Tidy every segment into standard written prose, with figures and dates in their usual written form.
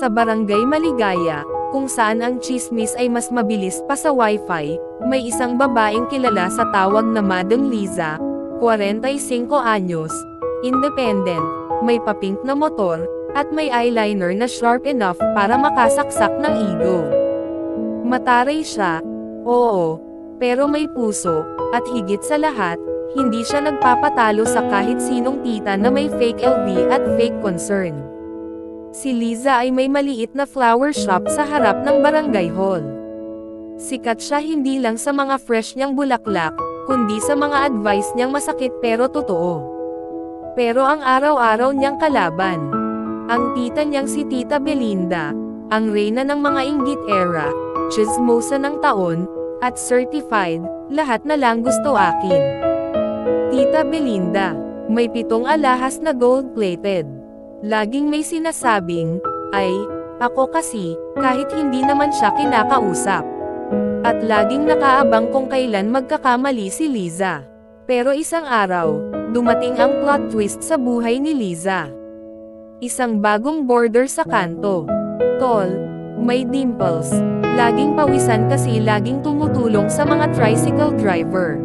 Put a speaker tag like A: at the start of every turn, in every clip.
A: Sa Barangay Maligaya, kung saan ang tsismis ay mas mabilis pa sa wifi, may isang babaeng kilala sa tawag na Madam Liza, 45 anyos, independent, may papink na motor, at may eyeliner na sharp enough para makasaksak ng ego. Mataray siya, oo, pero may puso, at higit sa lahat, hindi siya nagpapatalo sa kahit sinong tita na may fake LV at fake concern. Si Liza ay may maliit na flower shop sa harap ng barangay hall. Sikat siya hindi lang sa mga fresh niyang bulaklak, kundi sa mga advice niyang masakit pero totoo. Pero ang araw-araw niyang kalaban, ang tita niyang si Tita Belinda, ang reyna ng mga inggit era, chismosa ng taon, at certified, lahat na lang gusto akin. Tita Belinda, may 7 alahas na gold-plated. Laging may sinasabing, ay, ako kasi, kahit hindi naman siya kinakausap. At laging nakaabang kung kailan magkakamali si Liza. Pero isang araw, dumating ang plot twist sa buhay ni Liza. Isang bagong border sa kanto. Tall, may dimples, laging pawisan kasi laging tumutulong sa mga tricycle driver.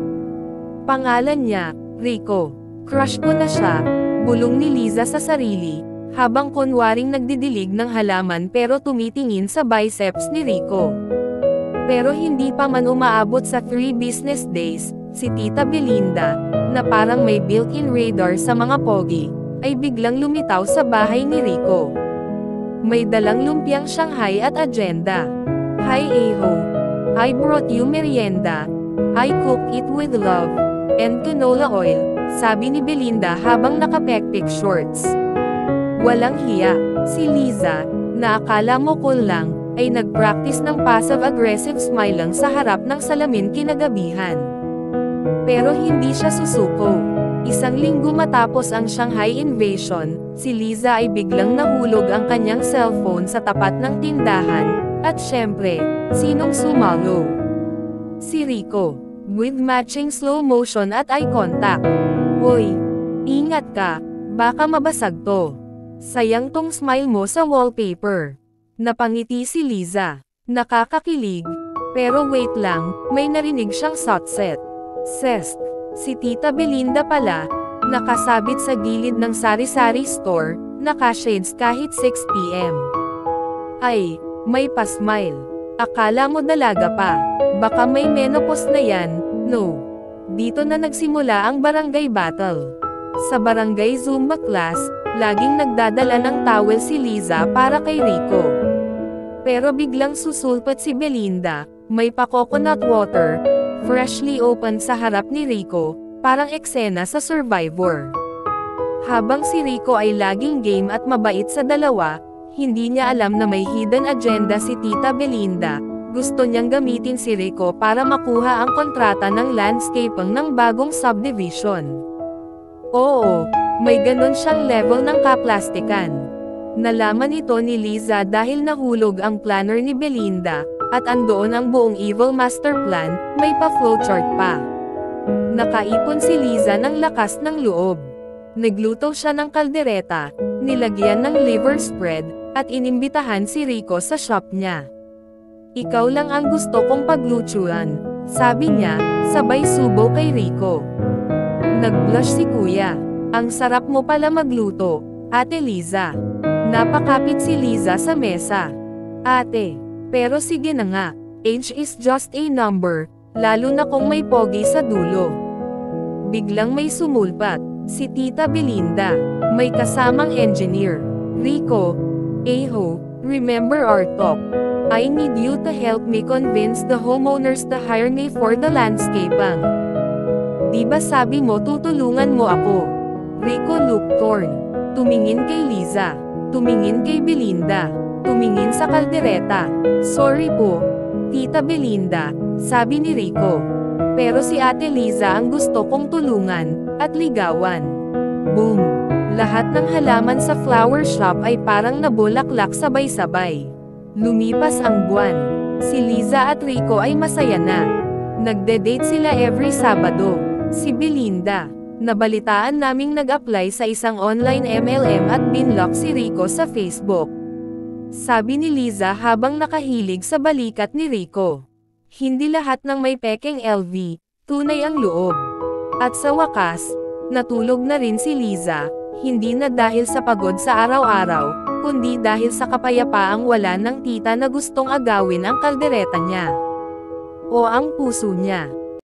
A: Pangalan niya, Rico. Crush ko na siya, bulong ni Liza sa sarili, habang kunwaring nagdidilig ng halaman pero tumitingin sa biceps ni Rico. Pero hindi pa man umaabot sa 3 business days, si Tita Belinda, na parang may built-in radar sa mga pogi, ay biglang lumitaw sa bahay ni Rico. May dalang lumpiang Shanghai at agenda. Hi Eho. I brought you merienda. I cook it with love. And canola oil, sabi ni Belinda habang nakapekpek shorts. Walang hiya, si Liza, na akala mo cool lang, ay nag-practice ng passive-aggressive smile lang sa harap ng salamin kinagabihan. Pero hindi siya susuko. Isang linggo matapos ang Shanghai invasion, si Liza ay biglang nahulog ang kanyang cellphone sa tapat ng tindahan, at syempre, sinong sumalo? Si Rico, with matching slow motion at eye contact. Hoy, ingat ka, baka mabasag to. Sayang tong smile mo sa wallpaper. Napangiti si Liza. Nakakakilig. Pero wait lang, may narinig siyang sotset. Sest, si Tita Belinda pala, nakasabit sa gilid ng sari-sari store, naka-shades kahit 6 PM. Ay, may pa-smile. Akala mo dalaga pa. Baka may menopause na yan, no. Dito na nagsimula ang barangay battle. Sa barangay Zumba class, laging nagdadala ng towel si Liza para kay Rico. Pero biglang susulpot si Belinda, may pa-coconut water, freshly opened sa harap ni Rico, parang eksena sa Survivor. Habang si Rico ay laging game at mabait sa dalawa, hindi niya alam na may hidden agenda si Tita Belinda. Gusto niyang gamitin si Rico para makuha ang kontrata ng landscaping ng bagong subdivision. Oo, may ganon siyang level ng kaplastikan. Nalaman ito ni Liza dahil nahulog ang planner ni Belinda, at andoon ang buong evil master plan, may pa-flowchart pa. Nakaipon si Liza ng lakas ng loob. Nagluto siya ng kaldereta, nilagyan ng liver spread, at inimbitahan si Rico sa shop niya. Ikaw lang ang gusto kong paglutuan, sabi niya, sabay subo kay Rico. Nag-blush si kuya. Ang sarap mo pala magluto, Ate Liza. Napakapit si Liza sa mesa. Ate, pero sige na nga, age is just a number, lalo na kung may pogi sa dulo. Biglang may sumulpat, si Tita Belinda, may kasamang engineer. Rico, Eho, remember our talk. I need you to help me convince the homeowners to hire me for the landscaping. Diba sabi mo tutulungan mo ako? Rico looked torn. Tumingin kay Liza. Tumingin kay Belinda. Tumingin sa kaldereta. Sorry po, Tita Belinda, sabi ni Rico. Pero si Ate Liza ang gusto kong tulungan, at ligawan. Boom! Lahat ng halaman sa flower shop ay parang nabulaklak sabay-sabay. Lumipas ang buwan. Si Liza at Rico ay masaya na. Nagde-date sila every Sabado. Si Belinda, nabalitaan naming nag-apply sa isang online MLM at binlock si Rico sa Facebook. Sabi ni Liza habang nakahilig sa balikat ni Rico. Hindi lahat ng may pekeng LV, tunay ang loob. At sa wakas, natulog na rin si Liza, hindi na dahil sa pagod sa araw-araw, kundi dahil sa kapayapaang wala ng tita na gustong agawin ang kaldereta niya. O ang puso niya.